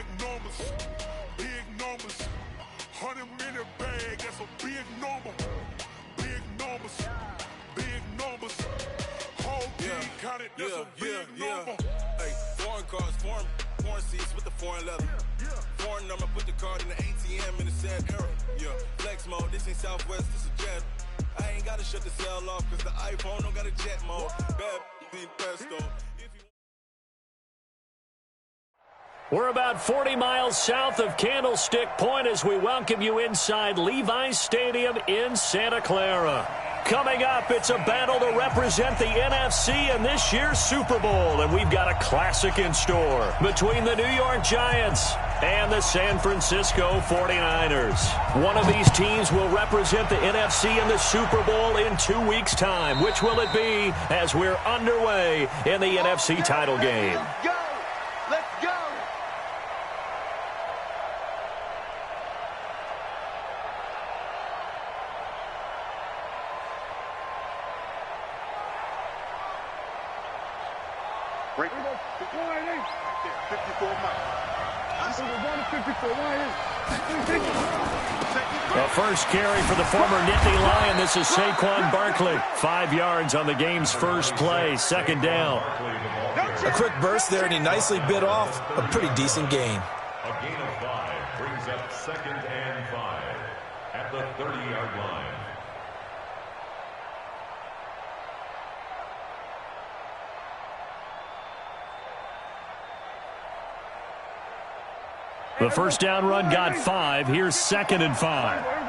big numbers, big numbers. 100 minute bag, that's a big number. Big numbers, big numbers. Whole team counted, that's a big number. Hey, foreign cars, foreign seats with the foreign leather. Foreign number, put the card in the ATM in the sad era. Yeah, flex mode, this ain't Southwest, this is jet. I ain't gotta shut the cell off, cause the iPhone don't got a jet mode. Bad beat pesto. We're about 40 miles south of Candlestick Point as we welcome you inside Levi's Stadium in Santa Clara. Coming up, it's a battle to represent the NFC in this year's Super Bowl, and we've got a classic in store between the New York Giants and the San Francisco 49ers. One of these teams will represent the NFC in the Super Bowl in 2 weeks' time. Which will it be as we're underway in the NFC title game? Let's go! Let's go! Break it up. 54 miles. We're going to 54. The first carry for the former Nittany Lion. This is Saquon Barkley. 5 yards on the game's first play. Second down. A quick burst there, and he nicely bit off a pretty decent gain. A gain of 5 brings up 2nd and 5 at the 30-yard line. The first down run got 5. Here's 2nd and 5. Let's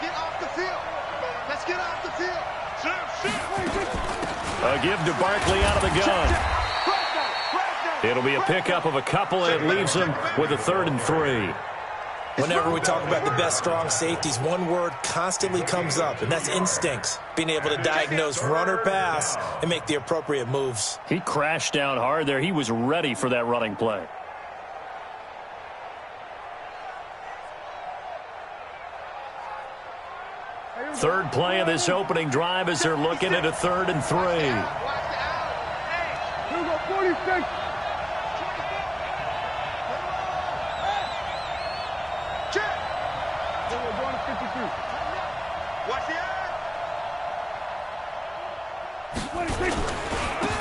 get off the field. Let's get off the field. A give to Barkley out of the gun. It'll be a pickup of a couple, and it leaves him with a 3rd and 3. Whenever we talk about the best strong safeties, one word constantly comes up, and that's instincts. Being able to diagnose run or pass and make the appropriate moves. He crashed down hard there. He was ready for that running play. Third play of this opening drive as they're looking at a 3rd and 3. Here we go, 46.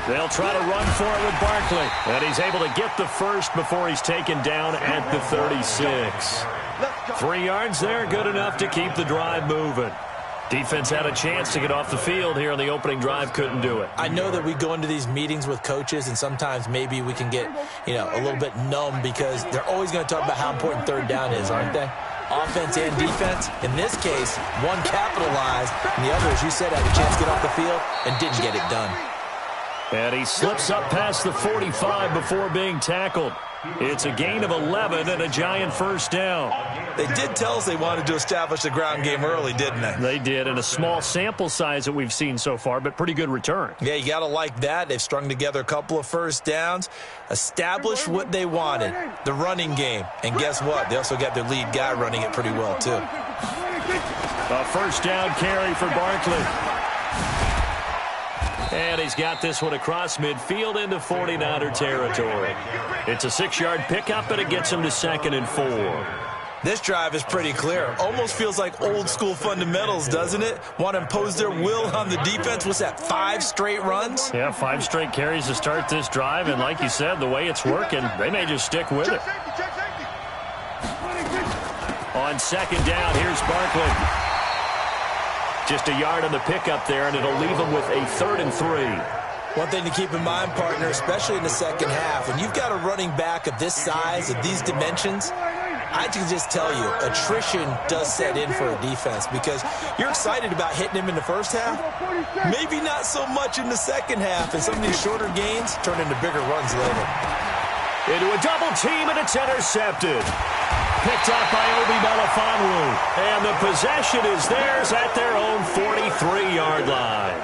They'll try to run for it with Barkley. And he's able to get the first before he's taken down at the 36. 3 yards there, good enough to keep the drive moving. Defense had a chance to get off the field here on the opening drive, couldn't do it. I know that we go into these meetings with coaches, and sometimes maybe we can get, a little bit numb because they're always going to talk about how important 3rd down is, aren't they? Offense and defense. In this case, one capitalized, and the other, as you said, had a chance to get off the field and didn't get it done. And he slips up past the 45 before being tackled. It's a gain of 11 and a Giant first down. They did tell us they wanted to establish the ground game early, didn't they? They did, in a small sample size that we've seen so far, but pretty good return. Yeah, you got to like that. They've strung together a couple of first downs, established what they wanted, the running game. And guess what? They also got their lead guy running it pretty well, too. A first down carry for Barkley. And he's got this one across midfield into 49er territory. It's a 6-yard pickup, and it gets him to 2nd and 4. This drive is pretty clear. Almost feels like old-school fundamentals, doesn't it? Want to impose their will on the defense. What's that, 5 straight runs? Yeah, 5 straight carries to start this drive, and like you said, the way it's working, they may just stick with it. On 2nd down, here's Barkley. Just a yard on the pickup there, and it'll leave him with a 3rd and 3. One thing to keep in mind, partner, especially in the second half, when you've got a running back of this size, of these dimensions, I can just tell you, attrition does set in for a defense because you're excited about hitting him in the first half, maybe not so much in the second half, and some of these shorter gains turn into bigger runs later. Into a double team, and it's intercepted. Picked up by Obi Melifonwu. And the possession is theirs at their own 43-yard line.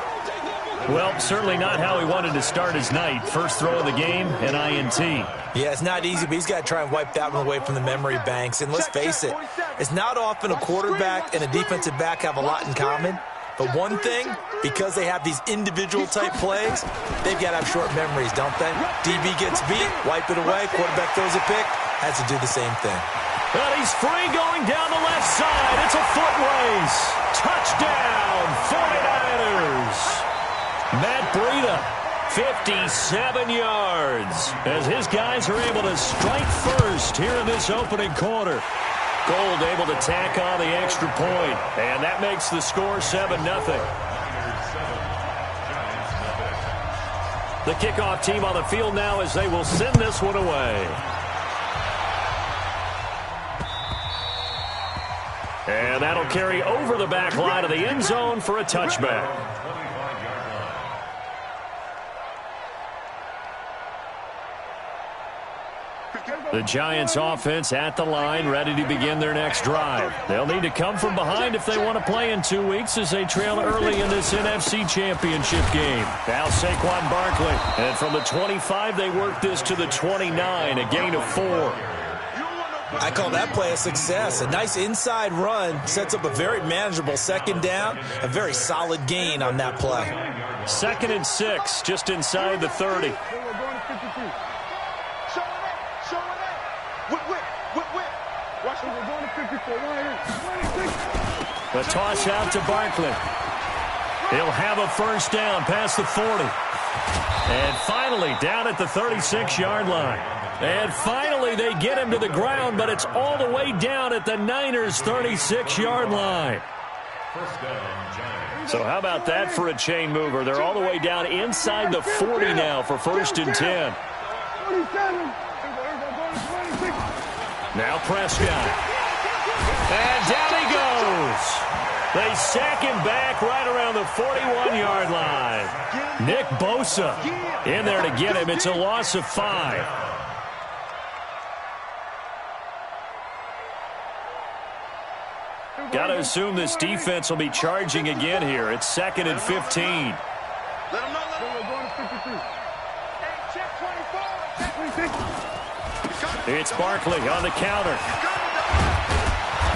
Well, certainly not how he wanted to start his night. First throw of the game, an INT. Yeah, it's not easy, but he's got to try and wipe that one away from the memory banks. And let's face it, it's not often a quarterback and a defensive back have a lot in common. But one thing, because they have these individual-type plays, they've got to have short memories, don't they? DB gets beat, wipe it away, quarterback throws a pick, has to do the same thing. But he's free going down the left side. It's a foot race. Touchdown, 49ers. Matt Breida, 57 yards, as his guys are able to strike first here in this opening quarter. Gold able to tack on the extra point, and that makes the score 7-0. The kickoff team on the field now as they will send this one away. And that'll carry over the back line of the end zone for a touchback. The Giants offense at the line, ready to begin their next drive. They'll need to come from behind if they want to play in 2 weeks as they trail early in this NFC Championship game. Now Saquon Barkley. And from the 25, they work this to the 29, a gain of 4. I call that play a success. A nice inside run sets up a very manageable second down, a very solid gain on that play. 2nd and 6, just inside the 30. The toss out to Barkley. He'll have a first down past the 40. And finally down at the 36-yard line. And finally they get him to the ground, but it's all the way down at the Niners' 36-yard line. So how about that for a chain mover? They're all the way down inside the 40 now for 1st and 10. Now Prescott. And down he goes. They sack him back right around the 41-yard line. Nick Bosa in there to get him. It's a loss of 5. Got to assume this defense will be charging again here. It's 2nd and 15. It's Barkley on the counter.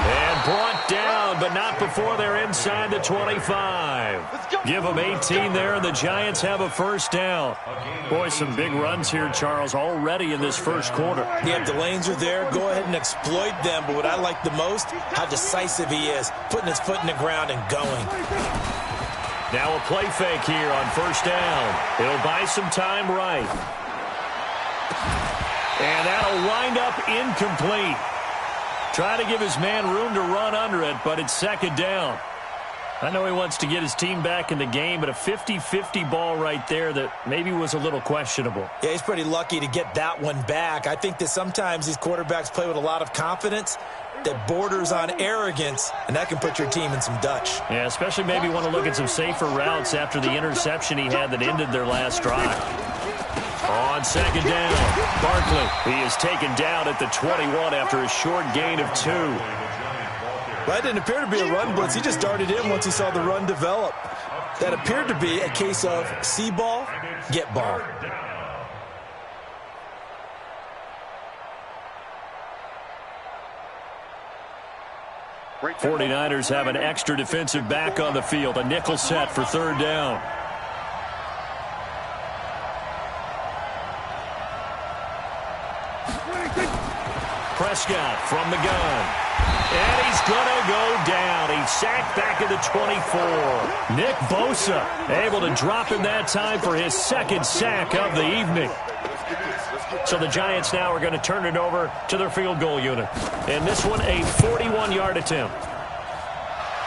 And brought down, but not before they're inside the 25. Give them 18 there, and the Giants have a first down. Boy, some big runs here, Charles, already in this first quarter. Yeah, the lanes are there. Go ahead and exploit them. But what I like the most, how decisive he is, putting his foot in the ground and going. Now a play fake here on first down. He'll buy some time right. And that'll wind up incomplete. Try to give his man room to run under it, but it's 2nd down. I know he wants to get his team back in the game, but a 50-50 ball right there that maybe was a little questionable. Yeah, he's pretty lucky to get that one back. I think that sometimes these quarterbacks play with a lot of confidence that borders on arrogance, and that can put your team in some Dutch. Yeah, especially maybe want to look at some safer routes after the interception he had that ended their last drive. On 2nd down, Barkley. He is taken down at the 21 after a short gain of 2. Well, that didn't appear to be a run blitz. He just darted in once he saw the run develop. That appeared to be a case of see ball, get ball. Right. 49ers have an extra defensive back on the field, a nickel set for 3rd down. Prescott from the gun. And he's going to go down. He's sacked back at the 24. Nick Bosa able to drop him that time for his 2nd sack of the evening. So the Giants now are going to turn it over to their field goal unit. And this one a 41-yard attempt.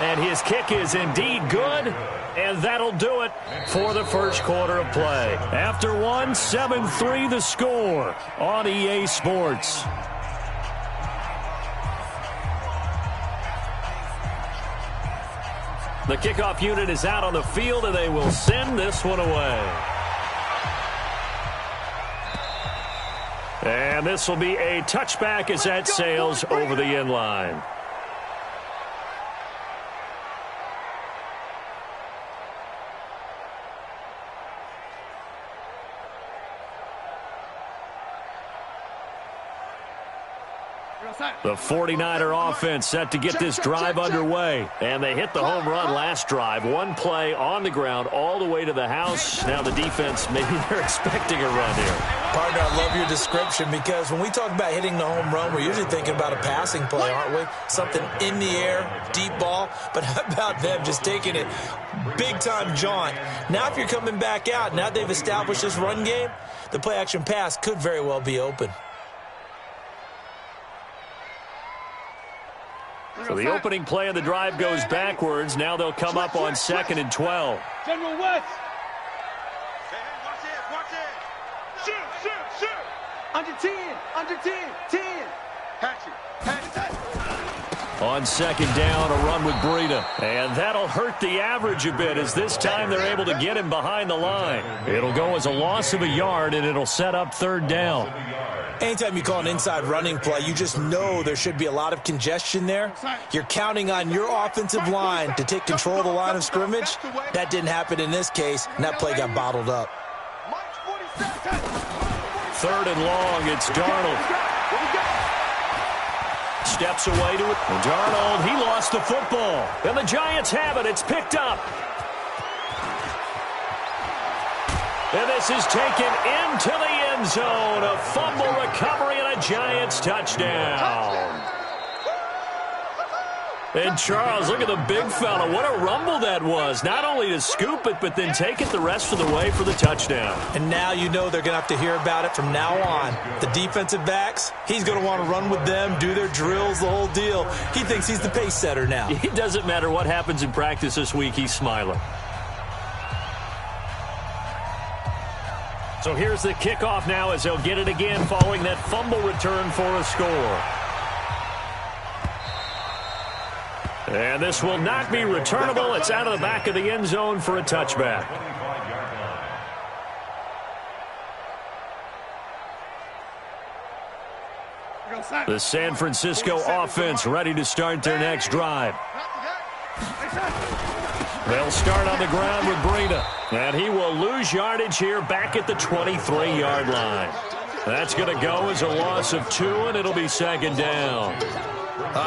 And his kick is indeed good. And that'll do it for the first quarter of play. After one, 7-3 the score on EA Sports. The kickoff unit is out on the field, and they will send this one away. And this will be a touchback as that sails over the end line. The 49er offense set to get this drive underway. And they hit the home run last drive. One play on the ground all the way to the house. Now the defense, maybe they're expecting a run here. Partner, I love your description because when we talk about hitting the home run, we're usually thinking about a passing play, aren't we? Something in the air, deep ball. But how about them just taking it big-time jaunt? Now if you're coming back out, now they've established this run game, the play-action pass could very well be open. So the opening play of the drive goes backwards. Now they'll come up on 2nd and 12. General West. Watch it. Shoot. Under 10. Under 10. 10. Hatchet. On 2nd down, a run with Breida. And that'll hurt the average a bit as this time they're able to get him behind the line. It'll go as a loss of a yard, and it'll set up 3rd down. Anytime you call an inside running play, you just know there should be a lot of congestion there. You're counting on your offensive line to take control of the line of scrimmage. That didn't happen in this case, and that play got bottled up. 3rd and long, it's Darnold. Steps away to it. Darnold, he lost the football. And the Giants have it. It's picked up. And this is taken into the end zone. A fumble recovery and a Giants touchdown. And Charles, look at the big fella. What a rumble that was. Not only to scoop it, but then take it the rest of the way for the touchdown. And now you know they're going to have to hear about it from now on. The defensive backs, he's going to want to run with them, do their drills, the whole deal. He thinks he's the pace setter now. It doesn't matter what happens in practice this week. He's smiling. So here's the kickoff now as they'll get it again following that fumble return for a score. And this will not be returnable. It's out of the back of the end zone for a touchback. The San Francisco offense ready to start their next drive. They'll start on the ground with Breida. And he will lose yardage here back at the 23-yard line. That's going to go as a loss of 2, and it'll be 2nd down.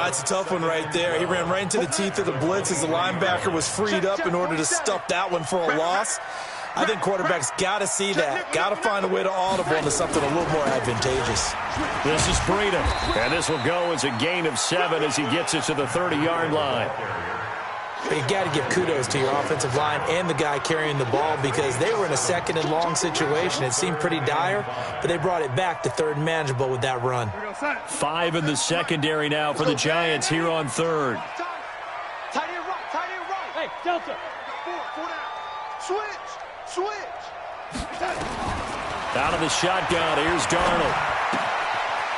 It's a tough one right there. He ran right into the teeth of the blitz as the linebacker was freed up in order to stuff that one for a loss. I think quarterbacks got to see that. Got to find a way to audible into something a little more advantageous. This is Breida. And this will go as a gain of 7 as he gets it to the 30-yard line. You got to give kudos to your offensive line and the guy carrying the ball because they were in a 2nd and long situation. It seemed pretty dire, but they brought it back to 3rd and manageable with that run. 5 in the secondary now for the Giants here on 3rd. Tight end right. Hey, Delta. 4 down. Switch. Out of the shotgun, here's Darnold.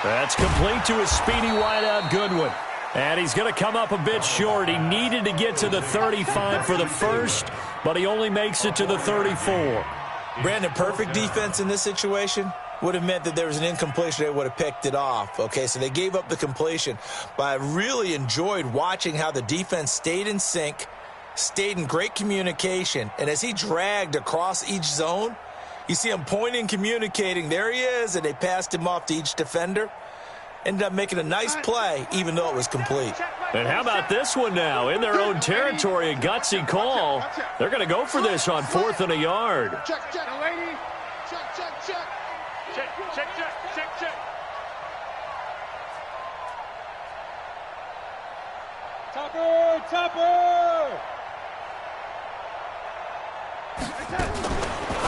That's complete to a speedy wideout Goodwin. And he's going to come up a bit short. He needed to get to the 35 for the first, but he only makes it to the 34. Brandon, perfect defense in this situation would have meant that there was an incompletion. They would have picked it off. Okay, so they gave up the completion. But I really enjoyed watching how the defense stayed in sync, stayed in great communication. And as he dragged across each zone, you see him pointing, communicating. There he is, and they passed him off to each defender. Ended up making a nice play, even though it was complete. And how about this one now? In their own territory, a gutsy call. They're going to go for this on 4th and a yard. Check. Topper!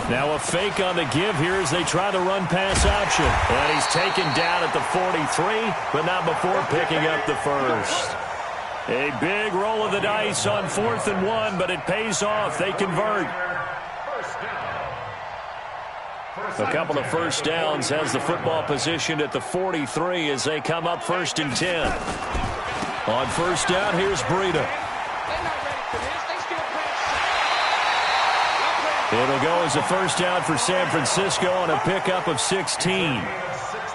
Now a fake on the give here as they try the run-pass option. And he's taken down at the 43, but not before picking up the first. A big roll of the dice on 4th and 1, but it pays off. They convert. A couple of first downs has the football positioned at the 43 as they come up 1st and 10. On 1st down, here's Breida. It'll go as a 1st down for San Francisco on a pickup of 16.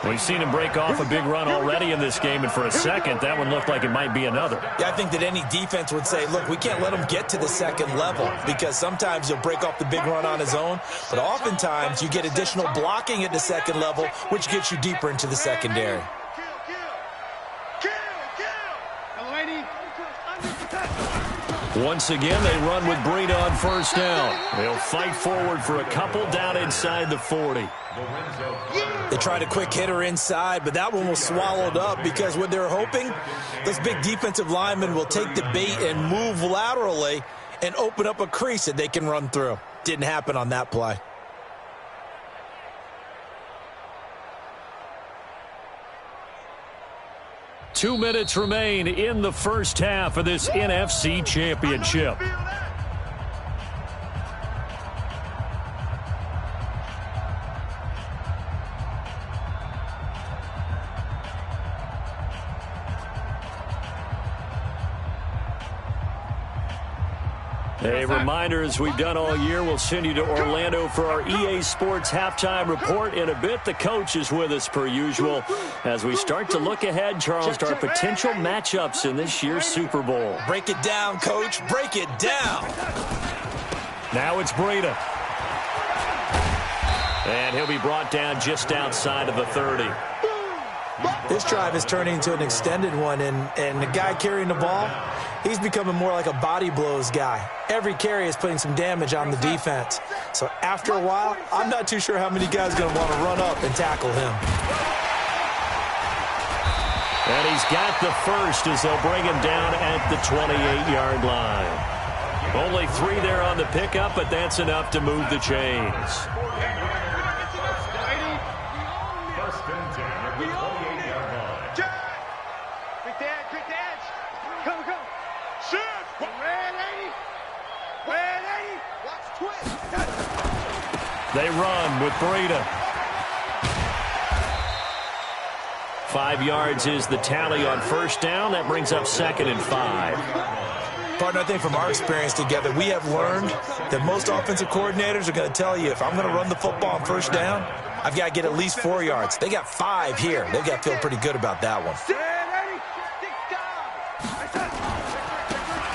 We've seen him break off a big run already in this game, and for a second, that one looked like it might be another. Yeah, I think that any defense would say, look, we can't let him get to the 2nd level because sometimes he'll break off the big run on his own, but oftentimes you get additional blocking at the 2nd level, which gets you deeper into the secondary. Once again, they run with Breida on first down. They'll fight forward for a couple down inside the 40. They tried a quick hitter inside, but that one was swallowed up because what they're hoping, those big defensive linemen will take the bait and move laterally and open up a crease that they can run through. Didn't happen on that play. Two minutes remain in the first half of this NFC Championship. A reminder, as we've done all year, we'll send you to Orlando for our EA Sports halftime report in a bit. The coach is with us per usual as we start to look ahead, Charles, to our potential matchups in this year's Super Bowl. Break it down, Coach. Break it down. Now it's Breida. And he'll be brought down just outside of the 30. This drive is turning into an extended one, and the guy carrying the ball, he's becoming more like a body blows guy. Every carry is putting some damage on the defense. So after a while, I'm not too sure how many guys are going to want to run up and tackle him. And he's got the first as they'll bring him down at the 28-yard line. Only 3 there on the pickup, but that's enough to move the chains. They run with Breida. 5 yards is the tally on first down. That brings up 2nd and 5. Partner, I think from our experience together, we have learned that most offensive coordinators are going to tell you, if I'm going to run the football on first down, I've got to get at least 4 yards. They got 5 here. They've got to feel pretty good about that one.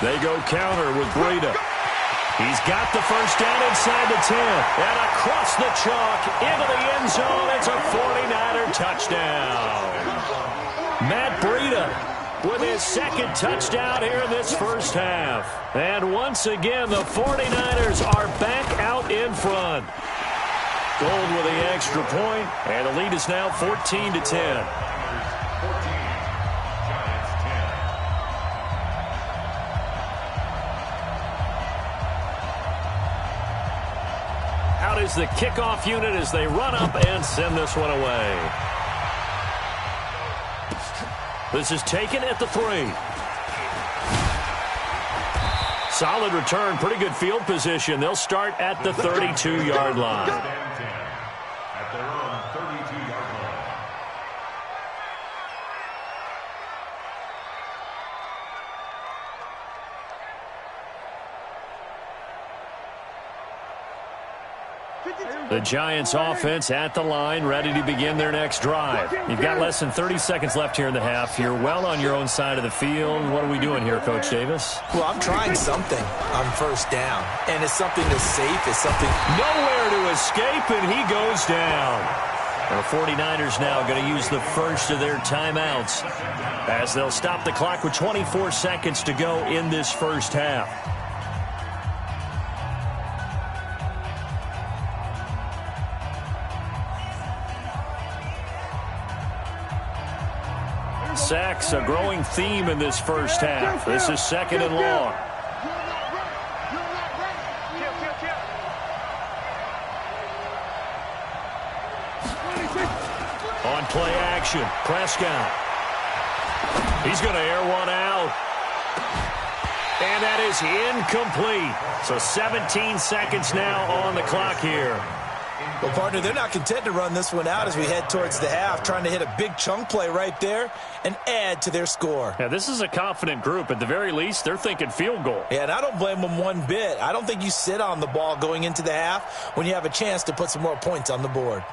They go counter with Breida. He's got the first down inside the 10. And across the chalk into the end zone. It's a 49er touchdown. Matt Breida with his 2nd touchdown here in this first half. And once again, the 49ers are back out in front. Gold with the extra point, and the lead is now 14-10. Out is the kickoff unit as they run up and send this one away. This is taken at the 3. Solid return, pretty good field position. They'll start at the 32-yard line. At their own 32-yard line. The Giants offense at the line, ready to begin their next drive. You've got less than 30 seconds left here in the half. You're well on your own side of the field. What are we doing here, Coach Davis? Well, I'm trying something on first down, and it's something that's safe. It's something nowhere to escape, and he goes down. The 49ers now going to use the first of their timeouts as they'll stop the clock with 24 seconds to go in this first half. Sacks, a growing theme in this first half. This is 2nd and long. On play action, Prescott. He's going to air one out. And that is incomplete. So 17 seconds now on the clock here. Well, partner, they're not content to run this one out as we head towards the half, trying to hit a big chunk play right there and add to their score. Yeah, this is a confident group. At the very least, they're thinking field goal. Yeah, and I don't blame them one bit. I don't think you sit on the ball going into the half when you have a chance to put some more points on the board.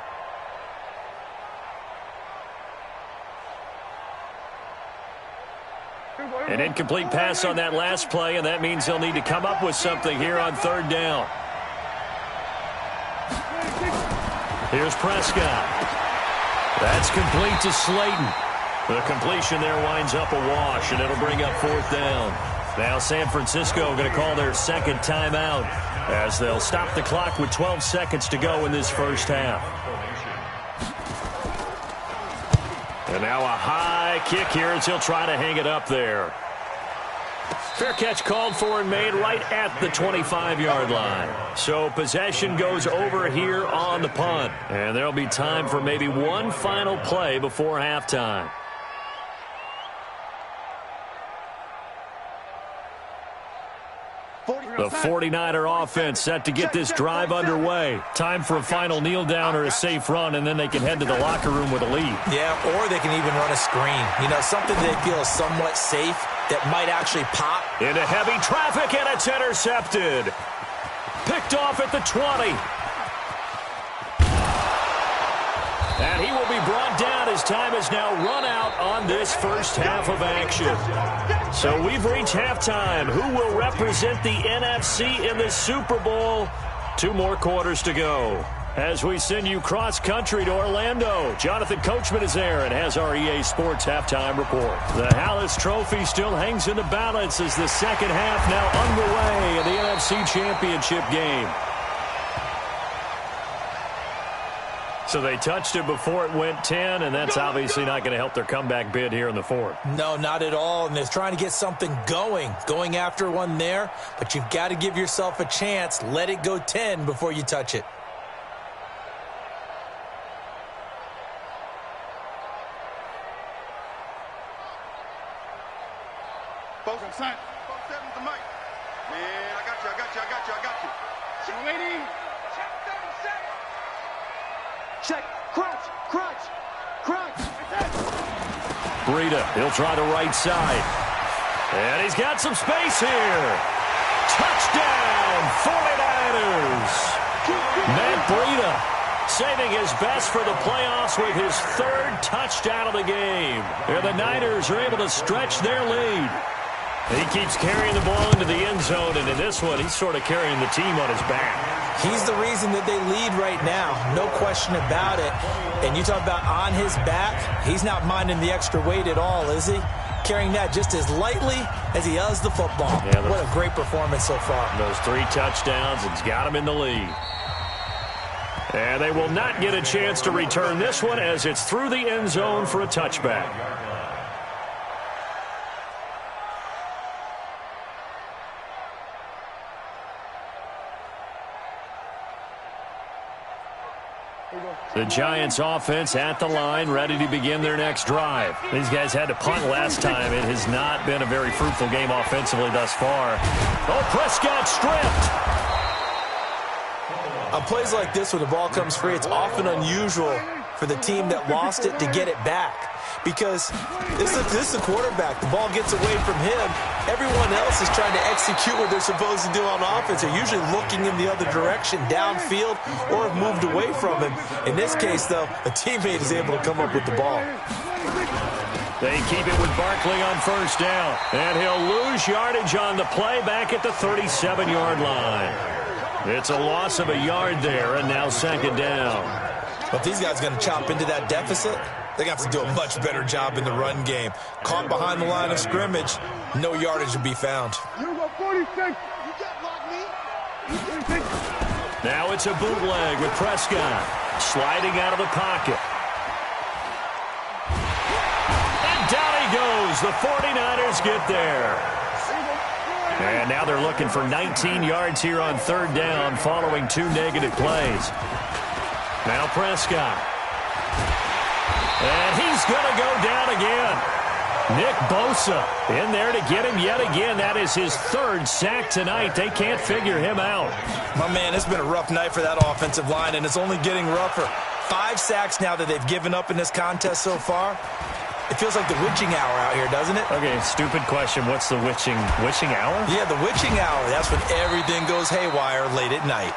An incomplete pass on that last play, and that means they'll need to come up with something here on 3rd down. Here's Prescott. That's complete to Slayton. The completion there winds up a wash, and it'll bring up 4th down. Now San Francisco going to call their second timeout as they'll stop the clock with 12 seconds to go in this first half. And now a high kick here as he'll try to hang it up there. Fair catch called for and made right at the 25-yard line. So possession goes over here on the punt. And there'll be time for maybe one final play before halftime. The 49er offense set to get this drive underway. Time for a final kneel down or a safe run, and then they can head to the locker room with a lead. Yeah, or they can even run a screen. You know, something they feel is somewhat safe that might actually pop. Into heavy traffic, and it's intercepted. Picked off at the 20. And he will be brought down as time has now run out on this first half of action. So we've reached halftime. Who will represent the NFC in the Super Bowl? 2 more quarters to go. As we send you cross-country to Orlando, Jonathan Coachman is there and has our EA Sports halftime report. The Hallis Trophy still hangs in the balance as the second half now underway in the NFC Championship game. So they touched it before it went 10, and that's obviously not going to help their comeback bid here in the fourth. No, not at all, and they're trying to get something going after one there, but you've got to give yourself a chance. Let it go 10 before you touch it. Folks inside. Folks, 7's the mic. Man, I got you. So, lady. Check 37. Check. Crunch. Breida, he'll try the right side. And he's got some space here. Touchdown, 49ers. Matt Breida saving his best for the playoffs with his 3rd touchdown of the game. And the Niners are able to stretch their lead. He keeps carrying the ball into the end zone, and in this one, he's sort of carrying the team on his back. He's the reason that they lead right now, no question about it. And you talk about on his back, he's not minding the extra weight at all, is he? Carrying that just as lightly as he does the football. Yeah, what a great performance so far. Those 3 touchdowns, it's got him in the lead. And they will not get a chance to return this one as it's through the end zone for a touchback. The Giants offense at the line, ready to begin their next drive. These guys had to punt last time. It has not been a very fruitful game offensively thus far. Oh, Prescott stripped. On plays like this where the ball comes free, it's often unusual for the team that lost it to get it back. Because this is the quarterback. The ball gets away from him. Everyone else is trying to execute what they're supposed to do on offense. They're usually looking in the other direction, downfield, or have moved away from him. In this case, though, a teammate is able to come up with the ball. They keep it with Barkley on first down. And he'll lose yardage on the play back at the 37-yard line. It's a loss of a yard there, and now second down. But these guys are going to chop into that deficit. They're going to have to do a much better job in the run game. Caught behind the line of scrimmage, no yardage to be found. Now it's a bootleg with Prescott sliding out of the pocket. And down he goes. The 49ers get there. And now they're looking for 19 yards here on third down following 2 negative plays. Now Prescott. And he's going to go down again. Nick Bosa in there to get him yet again. That is his 3rd sack tonight. They can't figure him out. My man, it's been a rough night for that offensive line, and it's only getting rougher. 5 sacks now that they've given up in this contest so far. It feels like the witching hour out here, doesn't it? Okay, stupid question. What's the witching hour? Yeah, the witching hour. That's when everything goes haywire late at night.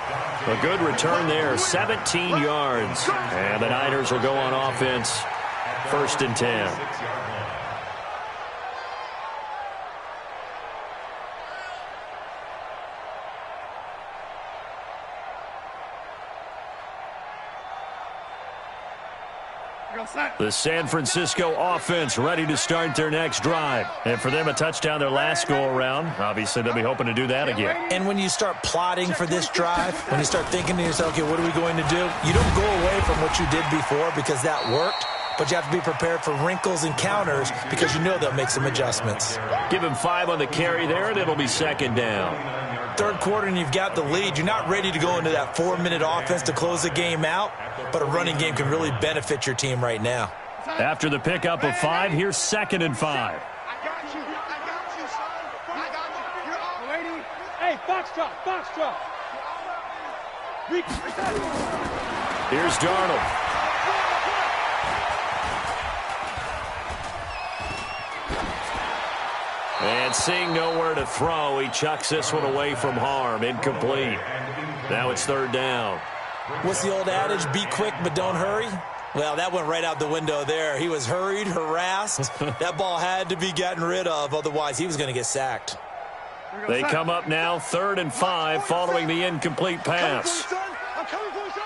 A good return there, 17 yards. And the Niners will go on offense, 1st and 10. The San Francisco offense ready to start their next drive. And for them, a touchdown their last go-around. Obviously, they'll be hoping to do that again. And when you start plotting for this drive, when you start thinking to yourself, okay, what are we going to do? You don't go away from what you did before because that worked, but you have to be prepared for wrinkles and counters because you know they'll make some adjustments. Give him 5 on the carry there, and it'll be second down. Third quarter and you've got the lead. You're not ready to go into that 4-minute offense to close the game out, but a running game can really benefit your team right now. After the pickup of 5, here's 2nd and 5. I got you, son. I got you. You're up. Waiting. Hey, box drop. Here's Darnold. And seeing nowhere to throw, he chucks this one away from harm. Incomplete. Now it's 3rd down. What's the old adage? Be quick, but don't hurry? Well, that went right out the window there. He was hurried, harassed. That ball had to be gotten rid of, otherwise he was going to get sacked. They come up now 3rd and 5 following the incomplete pass. I'm coming for you, son.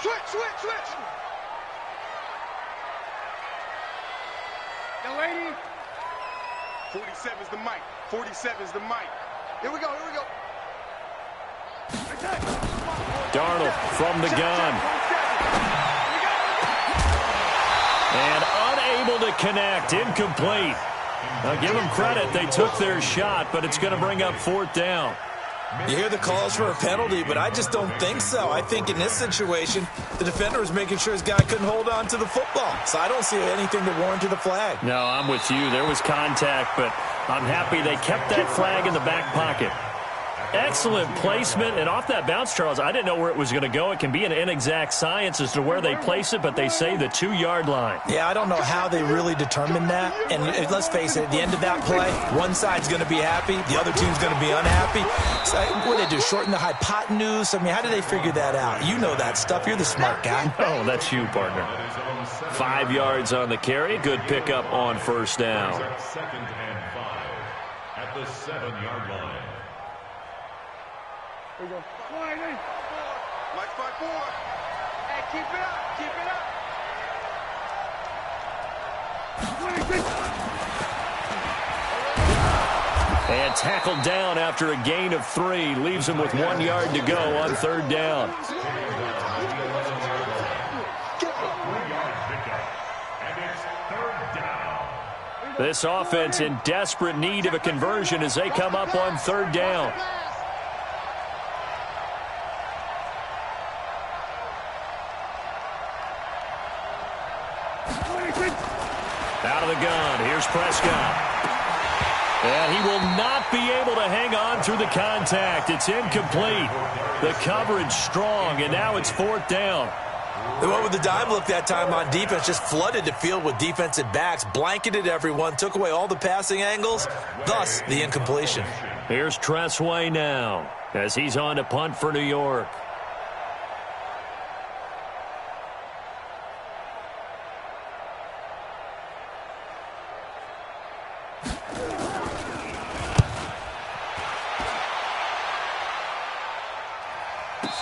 Switch. Young lady. 47's the mic. 47's the mic. Here we go. Darnold from the gun. And unable to connect. Incomplete. Now give them credit. They took their shot, but it's going to bring up 4th down. You hear the calls for a penalty, but I just don't think so. I think in this situation, the defender was making sure his guy couldn't hold on to the football. So I don't see anything to warrant the flag. No, I'm with you. There was contact, but I'm happy they kept that flag in the back pocket. Excellent placement, and off that bounce, Charles, I didn't know where it was going to go. It can be an inexact science as to where they place it, but they say the 2-yard line. Yeah, I don't know how they really determined that. And let's face it, at the end of that play, one side's going to be happy, the other team's going to be unhappy. So what do they do, shorten the hypotenuse? I mean, how do they figure that out? You know that stuff. You're the smart guy. Oh, that's you, partner. 5 yards on the carry. Good pickup on 1st down. 2nd and 5 at the 7-yard line. Here we go. Like 5-4. Hey, keep it up. And tackled down after a gain of 3. Leaves him with 1 yard to go on 3rd down. This offense in desperate need of a conversion as they come up on 3rd down. Out of the gun, here's Prescott. And he will not be able to hang on through the contact. It's incomplete. The coverage strong, and now it's 4th down. They went with the dime look that time on defense, just flooded the field with defensive backs, blanketed everyone, took away all the passing angles, thus the incompletion. Here's Tressway now as he's on to punt for New York.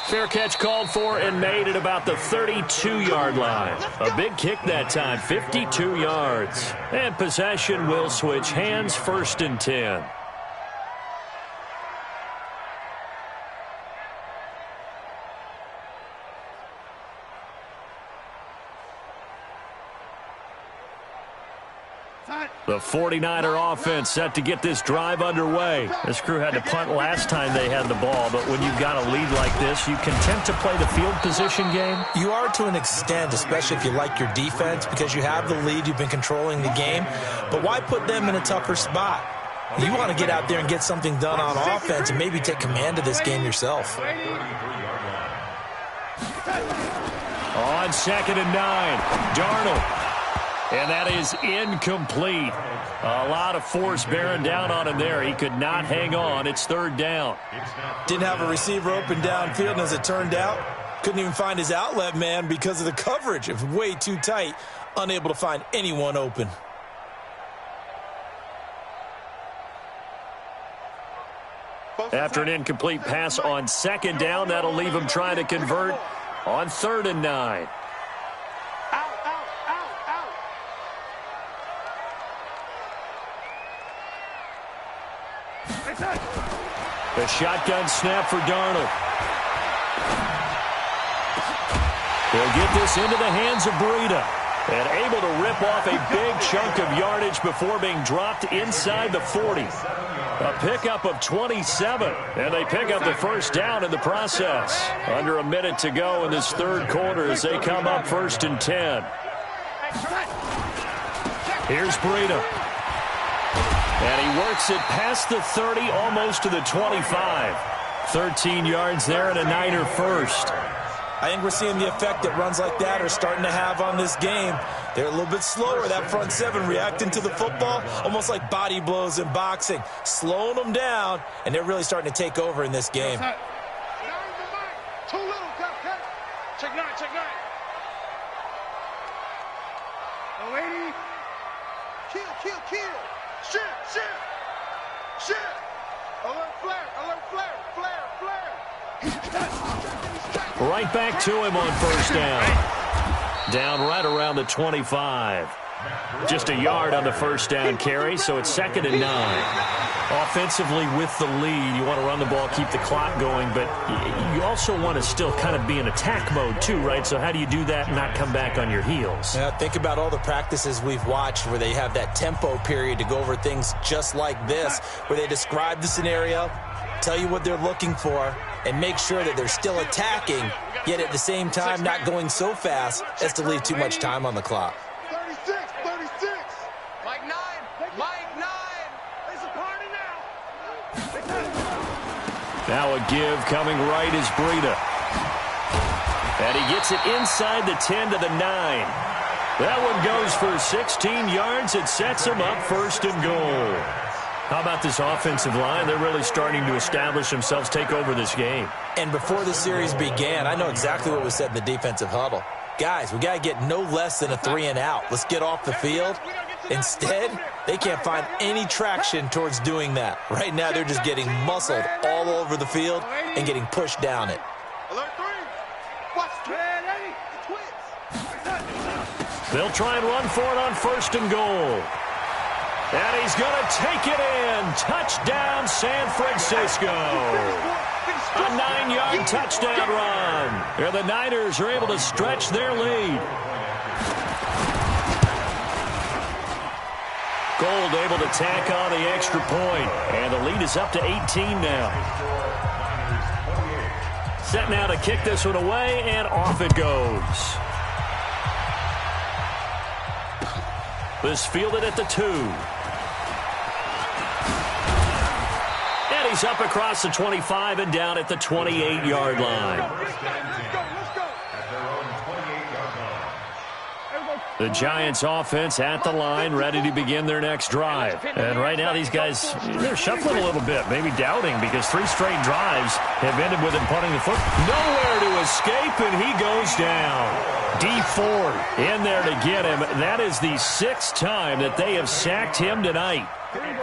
Fair catch called for and made at about the 32-yard line. A big kick that time, 52 yards. And possession will switch hands, 1st and 10. The 49er offense set to get this drive underway. This crew had to punt last time they had the ball, but when you've got a lead like this, you content to play the field position game? You are to an extent, especially if you like your defense, because you have the lead, you've been controlling the game. But why put them in a tougher spot? You want to get out there and get something done on offense and maybe take command of this game yourself. On 2nd and 9, Darnold. And that is incomplete. A lot of force bearing down on him there. He could not hang on. It's 3rd down. Didn't have a receiver open downfield, and as it turned out, couldn't even find his outlet man because of the coverage. It was way too tight, unable to find anyone open. After an incomplete pass on 2nd down, that'll leave him trying to convert on 3rd and 9. The shotgun snap for Darnold. They'll get this into the hands of Breida. And able to rip off a big chunk of yardage before being dropped inside the 40. A pickup of 27. And they pick up the first down in the process. Under a minute to go in this third quarter as they come up 1st and 10. Here's Breida. And he works it past the 30, almost to the 25. 13 yards there and a Niner first. I think we're seeing the effect that runs like that are starting to have on this game. They're a little bit slower, that front seven, reacting to the football, almost like body blows in boxing, slowing them down, and they're really starting to take over in this game. Too little, check 9, check 9. Oh, lady. Kill. Shit. Alert flare. Right back to him on first down. Down right around the 25. Just a yard on the first down carry, so it's 2nd and 9. Offensively with the lead, you want to run the ball, keep the clock going, but you also want to still kind of be in attack mode too, right? So how do you do that and not come back on your heels? Yeah, think about all the practices we've watched where they have that tempo period to go over things just like this, where they describe the scenario, tell you what they're looking for, and make sure that they're still attacking, yet at the same time not going so fast as to leave too much time on the clock. 36. Mike 9. It's a party now. Now a give coming right is Breida. And he gets it inside the 10 to the 9. That one goes for 16 yards. It sets him up 1st and goal. How about this offensive line? They're really starting to establish themselves, take over this game. And before the series began, I know exactly what was said in the defensive huddle. Guys, we got to get no less than a 3 and out. Let's get off the field. Instead, they can't find any traction towards doing that. Right now, they're just getting muscled all over the field and getting pushed down it. Alert 3. Watch the twins. They'll try and run for it on 1st and goal. And he's going to take it in. Touchdown, San Francisco. A 9-yard touchdown run. And the Niners are able to stretch their lead. Gold able to tack on the extra point. And the lead is up to 18 now. Set now to kick this one away, and off it goes. This fielded at the 2. And he's up across the 25 and down at the 28-yard line. Let's go. The Giants offense at the line, ready to begin their next drive. And right now these guys, they're shuffling a little bit, maybe doubting, because 3 straight drives have ended with him punting the foot. Nowhere to escape, and he goes down. D Ford in there to get him. That is the 6th time that they have sacked him tonight.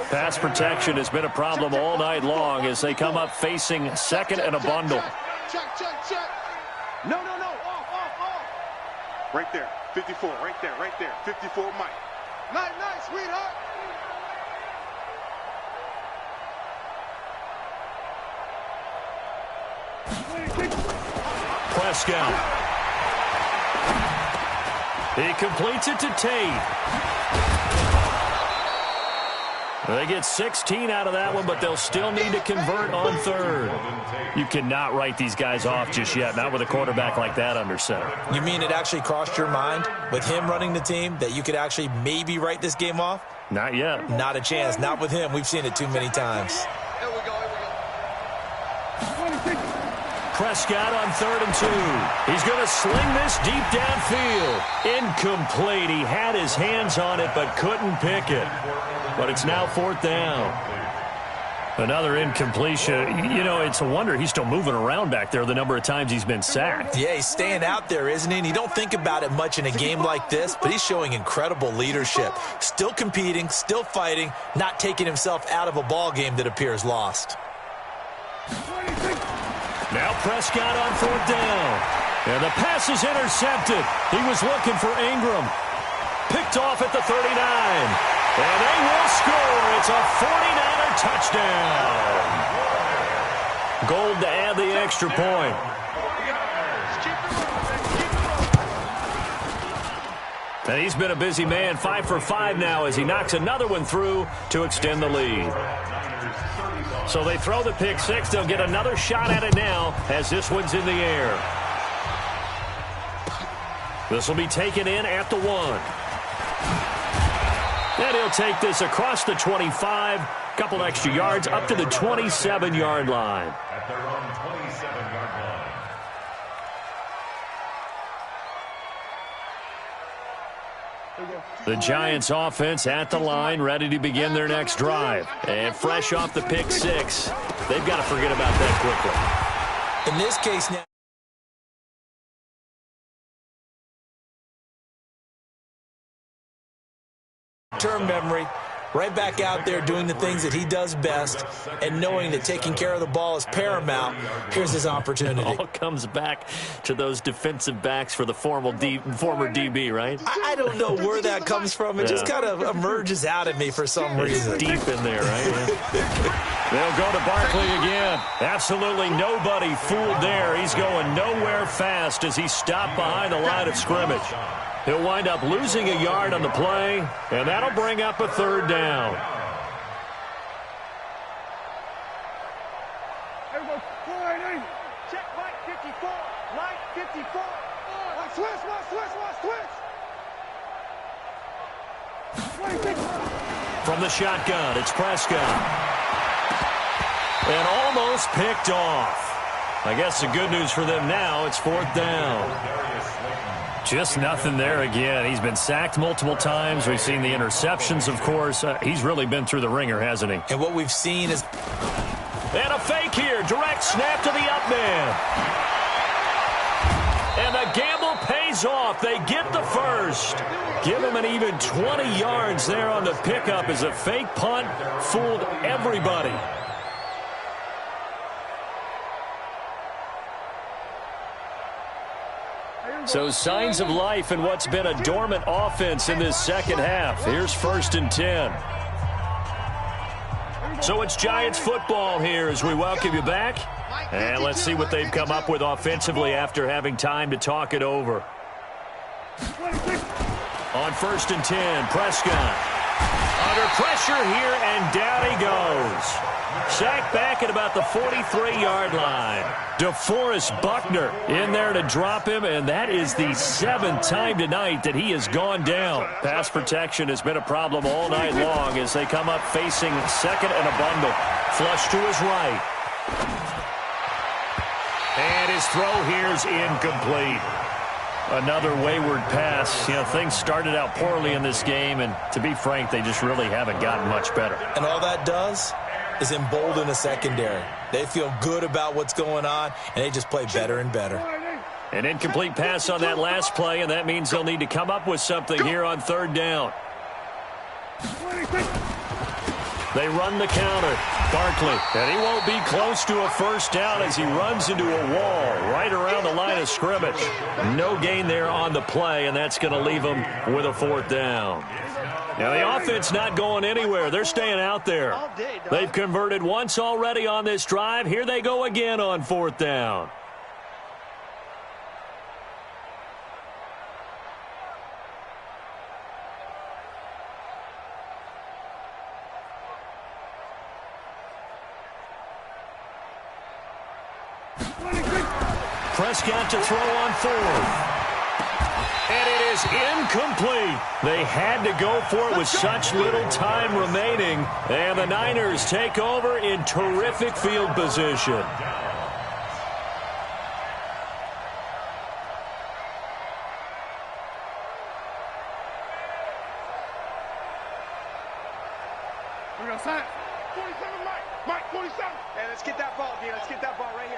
Pass protection has been a problem all night long as they come up facing 2nd and a bundle. Check. No. Off. Right there. 54, right there. 54, Mike. Nice, sweetheart. Prescott. He completes it to Tate. They get 16 out of that one, but they'll still need to convert on 3rd. You cannot write these guys off just yet, not with a quarterback like that under center. You mean it actually crossed your mind with him running the team that you could actually maybe write this game off? Not yet. Not a chance. Not with him. We've seen it too many times. Here we go. Prescott on 3rd and 2. He's going to sling this deep downfield. Incomplete. He had his hands on it but couldn't pick it. But it's now 4th down. Another incompletion. You know, it's a wonder he's still moving around back there the number of times he's been sacked. Yeah, he's staying out there, isn't he? And you don't think about it much in a game like this, but he's showing incredible leadership. Still competing, still fighting, not taking himself out of a ball game that appears lost. Now Prescott on 4th down. And the pass is intercepted. He was looking for Ingram. Picked off at the 39. And they will score. It's a 49er touchdown. Gold to add the extra point. And he's been a busy man, 5 for 5 now as he knocks another one through to extend the lead. So they throw the pick six. They'll get another shot at it now as this one's in the air. This will be taken in at the 1. And he'll take this across the 25, couple extra yards up to the 27-yard line. At their own 27-yard line. The Giants offense at the line, ready to begin their next drive. And fresh off the pick six, they've got to forget about that quickly. In this case now, term memory, right back out there doing the things that he does best and knowing that taking care of the ball is paramount. Here's his opportunity. It all comes back to those defensive backs for the former DB, right? I don't know where that comes from. It just kind of emerges out at me for some reason. It's deep in there, right? They'll go to Barkley again. Absolutely nobody fooled there. He's going nowhere fast as he stopped behind the line of scrimmage. He'll wind up losing a yard on the play, and that'll bring up a third down. Check line 54. Line 54. Switch. From the shotgun, it's Prescott. And almost picked off. I guess the good news for them now, it's fourth down. Just nothing there again. He's been sacked multiple times. We've seen the interceptions, of course. He's really been through the ringer, hasn't he? And what we've seen is... And a fake here. Direct snap to the up man. And the gamble pays off. They get the first. Give him an even 20 yards there on the pickup as a fake punt fooled everybody. So signs of life in what's been a dormant offense in this second half. Here's 1st and 10. So it's Giants football here as we welcome you back. And let's see what they've come up with offensively after having time to talk it over. On 1st and 10, Prescott. Under pressure here, and down he goes. Sacked back at about the 43-yard line. DeForest Buckner in there to drop him, and that is the 7th time tonight that he has gone down. Pass protection has been a problem all night long as they come up facing second and a bundle. Flush to his right. And his throw here's incomplete. Another wayward pass. You know, things started out poorly in this game, and to be frank, they just really haven't gotten much better. And all that does is embolden the secondary. They feel good about what's going on, and they just play better and better. An incomplete pass on that last play, and that means they'll need to come up with something here on 3rd down. They run the counter. Barkley, and he won't be close to a first down as he runs into a wall right around the line of scrimmage. No gain there on the play, and that's going to leave him with a 4th down. Now, the offense not going anywhere. They're staying out there. They've converted once already on this drive. Here they go again on 4th down. Prescott to throw on 4th. And it is incomplete. They had to go for it with such little time remaining. And the Niners take over in terrific field position. We're going to sign. 47, Mike 47. Hey, let's get that ball, dude. Let's get that ball right here.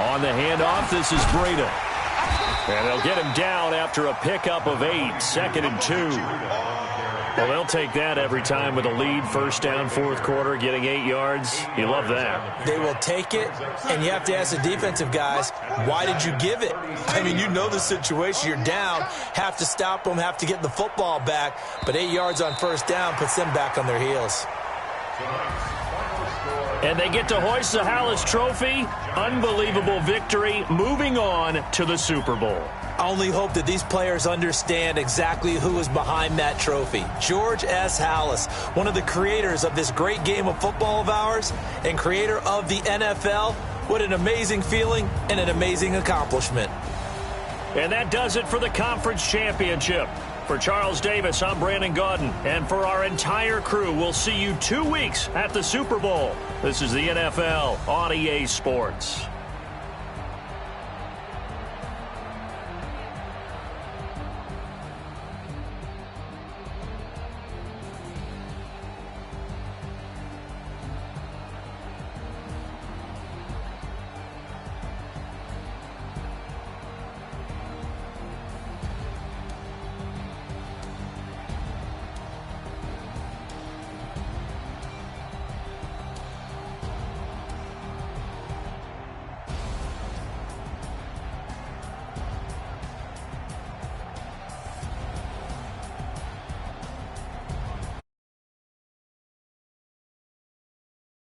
On the handoff, this is Breida. And they'll get him down after a pickup of 8, 2nd and 2. Well, they'll take that every time with a lead, first down, fourth quarter, getting 8 yards. You love that. They will take it, and you have to ask the defensive guys, why did you give it? I mean, you know the situation. You're down, have to stop them, have to get the football back, but 8 yards on first down puts them back on their heels. And they get to hoist the Hallis Trophy. Unbelievable victory, moving on to the Super Bowl. I only hope that these players understand exactly who is behind that trophy. George S. Hallis, one of the creators of this great game of football of ours and creator of the NFL. What an amazing feeling and an amazing accomplishment. And that does it for the conference championship. For Charles Davis, I'm Brandon Gaudin. And for our entire crew, we'll see you 2 weeks at the Super Bowl. This is the NFL on EA Sports.